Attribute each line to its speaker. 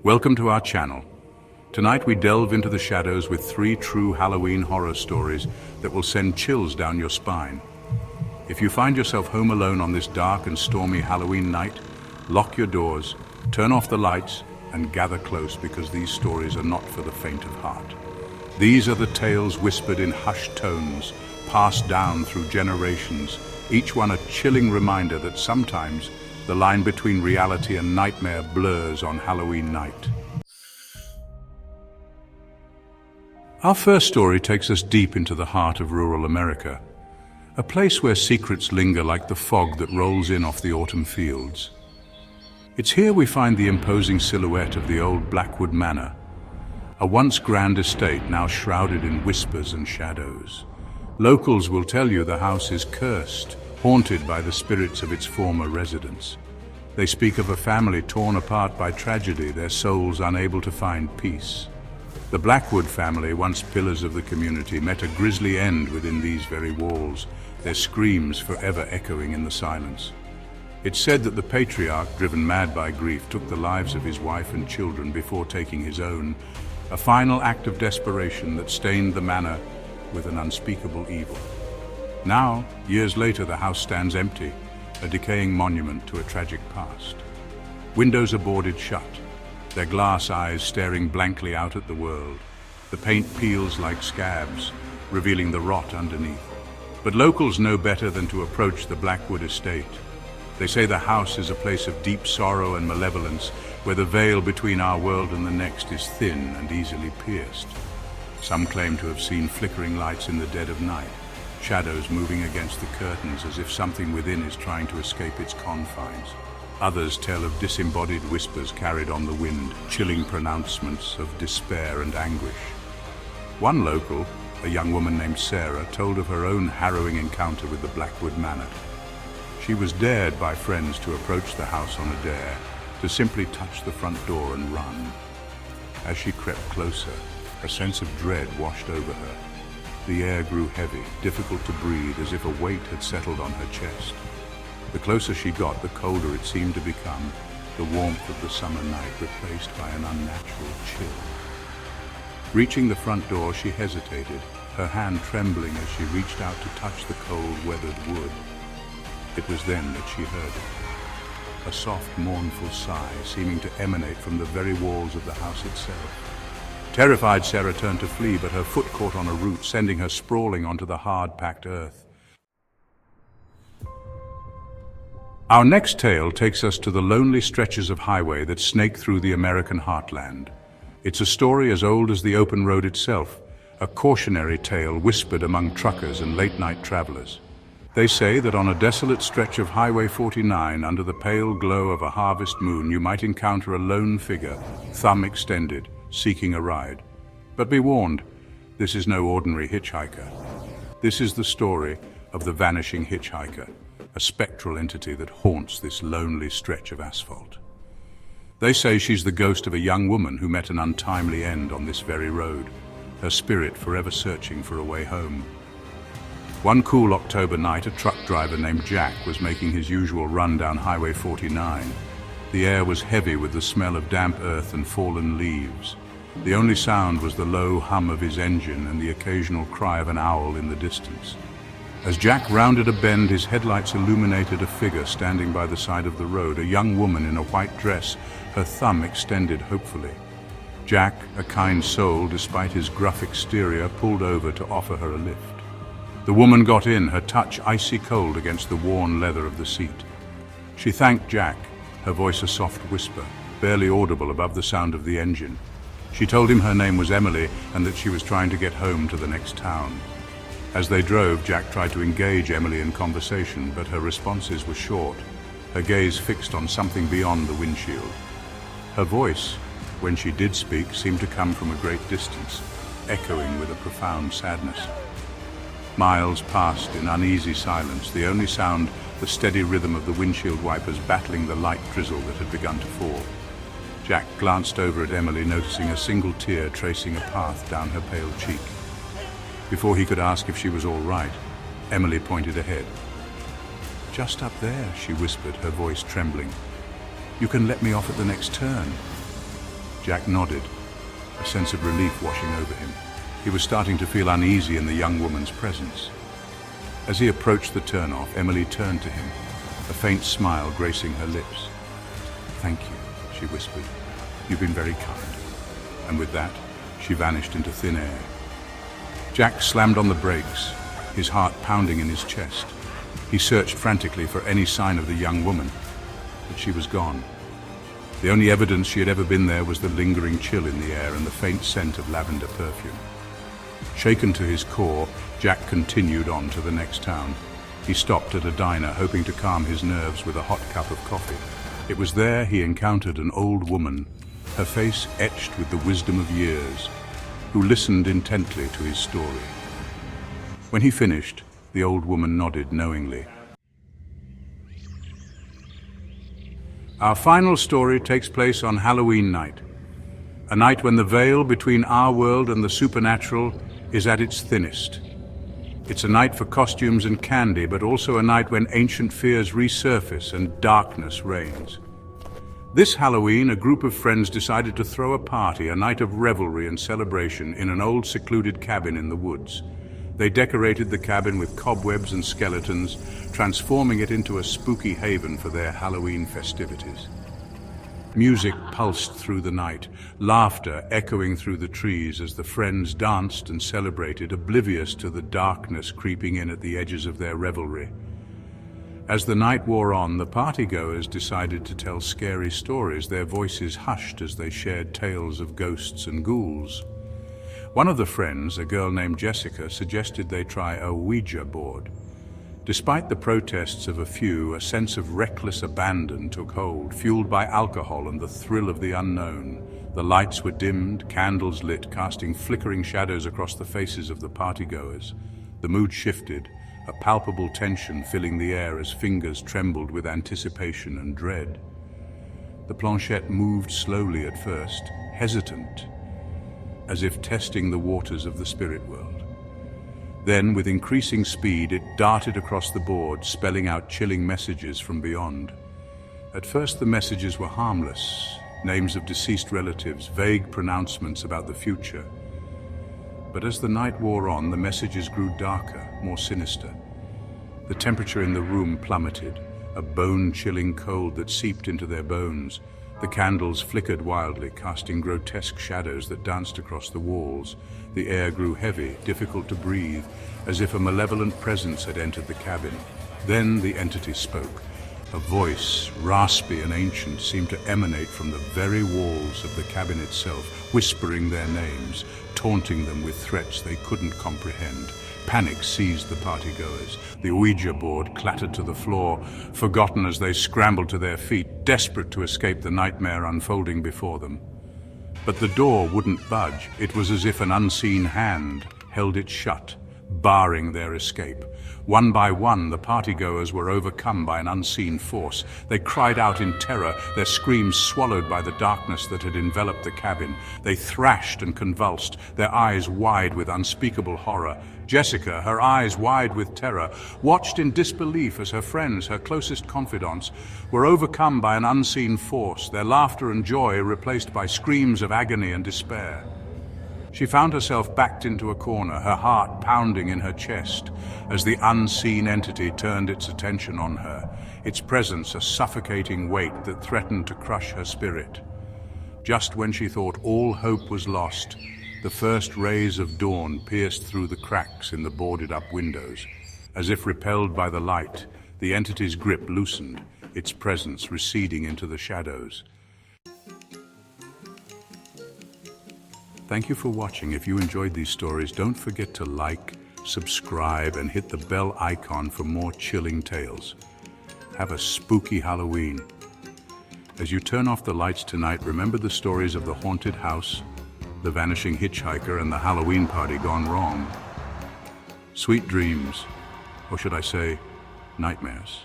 Speaker 1: Welcome to our channel. Tonight we delve into the shadows with 3 true Halloween horror stories that will send chills down your spine. If you find yourself home alone on this dark and stormy Halloween night, lock your doors, turn off the lights, and gather close because these stories are not for the faint of heart. These are the tales whispered in hushed tones, passed down through generations, each one a chilling reminder that sometimes the line between reality and nightmare blurs on Halloween night. Our first story takes us deep into the heart of rural America, a place where secrets linger like the fog that rolls in off the autumn fields. It's here we find the imposing silhouette of the old Blackwood Manor, a once grand estate now shrouded in whispers and shadows. Locals will tell you the house is cursed, haunted by the spirits of its former residents. They speak of a family torn apart by tragedy, their souls unable to find peace. The Blackwood family, once pillars of the community, met a grisly end within these very walls, their screams forever echoing in the silence. It's said that the patriarch, driven mad by grief, took the lives of his wife and children before taking his own, a final act of desperation that stained the manor with an unspeakable evil. Now, years later, the house stands empty, a decaying monument to a tragic past. Windows are boarded shut, their glass eyes staring blankly out at the world. The paint peels like scabs, revealing the rot underneath. But locals know better than to approach the Blackwood estate. They say the house is a place of deep sorrow and malevolence, where the veil between our world and the next is thin and easily pierced. Some claim to have seen flickering lights in the dead of night, shadows moving against the curtains as if something within is trying to escape its confines. Others tell of disembodied whispers carried on the wind, chilling pronouncements of despair and anguish. One local, a young woman named Sarah, told of her own harrowing encounter with the Blackwood Manor. She was dared by friends to approach the house on a dare, to simply touch the front door and run. As she crept closer, a sense of dread washed over her. The air grew heavy, difficult to breathe, as if a weight had settled on her chest. The closer she got, the colder it seemed to become, the warmth of the summer night replaced by an unnatural chill. Reaching the front door, she hesitated, her hand trembling as she reached out to touch the cold, weathered wood. It was then that she heard it. A soft, mournful sigh seeming to emanate from the very walls of the house itself. Terrified, Sarah turned to flee, but her foot caught on a root, sending her sprawling onto the hard-packed earth. Our next tale takes us to the lonely stretches of highway that snake through the American heartland. It's a story as old as the open road itself, a cautionary tale whispered among truckers and late-night travelers. They say that on a desolate stretch of Highway 49, under the pale glow of a harvest moon, you might encounter a lone figure, thumb extended, seeking a ride. But be warned, this is no ordinary hitchhiker. This is the story of the vanishing hitchhiker, a spectral entity that haunts this lonely stretch of asphalt. They say she's the ghost of a young woman who met an untimely end on this very road, her spirit forever searching for a way home. One cool October night, a truck driver named Jack was making his usual run down Highway 49. The air was heavy with the smell of damp earth and fallen leaves. The only sound was the low hum of his engine and the occasional cry of an owl in the distance. As Jack rounded a bend, his headlights illuminated a figure standing by the side of the road, a young woman in a white dress, her thumb extended hopefully. Jack, a kind soul despite his gruff exterior, pulled over to offer her a lift. The woman got in, her touch icy cold against the worn leather of the seat. She thanked Jack, her voice a soft whisper, barely audible above the sound of the engine. She told him her name was Emily and that she was trying to get home to the next town. As they drove, Jack tried to engage Emily in conversation, but her responses were short, her gaze fixed on something beyond the windshield. Her voice, when she did speak, seemed to come from a great distance, echoing with a profound sadness. Miles passed in uneasy silence, the only sound the steady rhythm of the windshield wipers battling the light drizzle that had begun to fall. Jack glanced over at Emily, noticing a single tear tracing a path down her pale cheek. Before he could ask if she was all right, Emily pointed ahead. "Just up there," she whispered, her voice trembling. "You can let me off at the next turn." Jack nodded, a sense of relief washing over him. He was starting to feel uneasy in the young woman's presence. As he approached the turnoff, Emily turned to him, a faint smile gracing her lips. "Thank you," she whispered. "You've been very kind." And with that, she vanished into thin air. Jack slammed on the brakes, his heart pounding in his chest. He searched frantically for any sign of the young woman, but she was gone. The only evidence she had ever been there was the lingering chill in the air and the faint scent of lavender perfume. Shaken to his core, Jack continued on to the next town. He stopped at a diner, hoping to calm his nerves with a hot cup of coffee. It was there he encountered an old woman, her face etched with the wisdom of years, who listened intently to his story. When he finished, the old woman nodded knowingly. Our final story takes place on Halloween night, a night when the veil between our world and the supernatural is at its thinnest. It's a night for costumes and candy, but also a night when ancient fears resurface and darkness reigns. This Halloween, a group of friends decided to throw a party, a night of revelry and celebration in an old secluded cabin in the woods. They decorated the cabin with cobwebs and skeletons, transforming it into a spooky haven for their Halloween festivities. Music pulsed through the night, laughter echoing through the trees as the friends danced and celebrated, oblivious to the darkness creeping in at the edges of their revelry. As the night wore on, the partygoers decided to tell scary stories, their voices hushed as they shared tales of ghosts and ghouls. One of the friends, a girl named Jessica, suggested they try a Ouija board. Despite the protests of a few, a sense of reckless abandon took hold, fueled by alcohol and the thrill of the unknown. The lights were dimmed, candles lit, casting flickering shadows across the faces of the partygoers. The mood shifted, a palpable tension filling the air as fingers trembled with anticipation and dread. The planchette moved slowly at first, hesitant, as if testing the waters of the spirit world. Then, with increasing speed, it darted across the board, spelling out chilling messages from beyond. At first, the messages were harmless, names of deceased relatives, vague pronouncements about the future. But as the night wore on, the messages grew darker, more sinister. The temperature in the room plummeted, a bone-chilling cold that seeped into their bones. The candles flickered wildly, casting grotesque shadows that danced across the walls. The air grew heavy, difficult to breathe, as if a malevolent presence had entered the cabin. Then the entity spoke. A voice, raspy and ancient, seemed to emanate from the very walls of the cabin itself, whispering their names, taunting them with threats they couldn't comprehend. Panic seized the partygoers. The Ouija board clattered to the floor, forgotten as they scrambled to their feet, desperate to escape the nightmare unfolding before them. But the door wouldn't budge. It was as if an unseen hand held it shut, barring their escape. One by one, the partygoers were overcome by an unseen force. They cried out in terror, their screams swallowed by the darkness that had enveloped the cabin. They thrashed and convulsed, their eyes wide with unspeakable horror. Jessica, her eyes wide with terror, watched in disbelief as her friends, her closest confidants, were overcome by an unseen force, their laughter and joy replaced by screams of agony and despair. She found herself backed into a corner, her heart pounding in her chest, as the unseen entity turned its attention on her, its presence a suffocating weight that threatened to crush her spirit. Just when she thought all hope was lost, the first rays of dawn pierced through the cracks in the boarded-up windows. As if repelled by the light, the entity's grip loosened, its presence receding into the shadows. Thank you for watching. If you enjoyed these stories, don't forget to like, subscribe, and hit the bell icon for more chilling tales. Have a spooky Halloween. As you turn off the lights tonight, remember the stories of the haunted house, the vanishing hitchhiker, and the Halloween party gone wrong. Sweet dreams, or should I say, nightmares.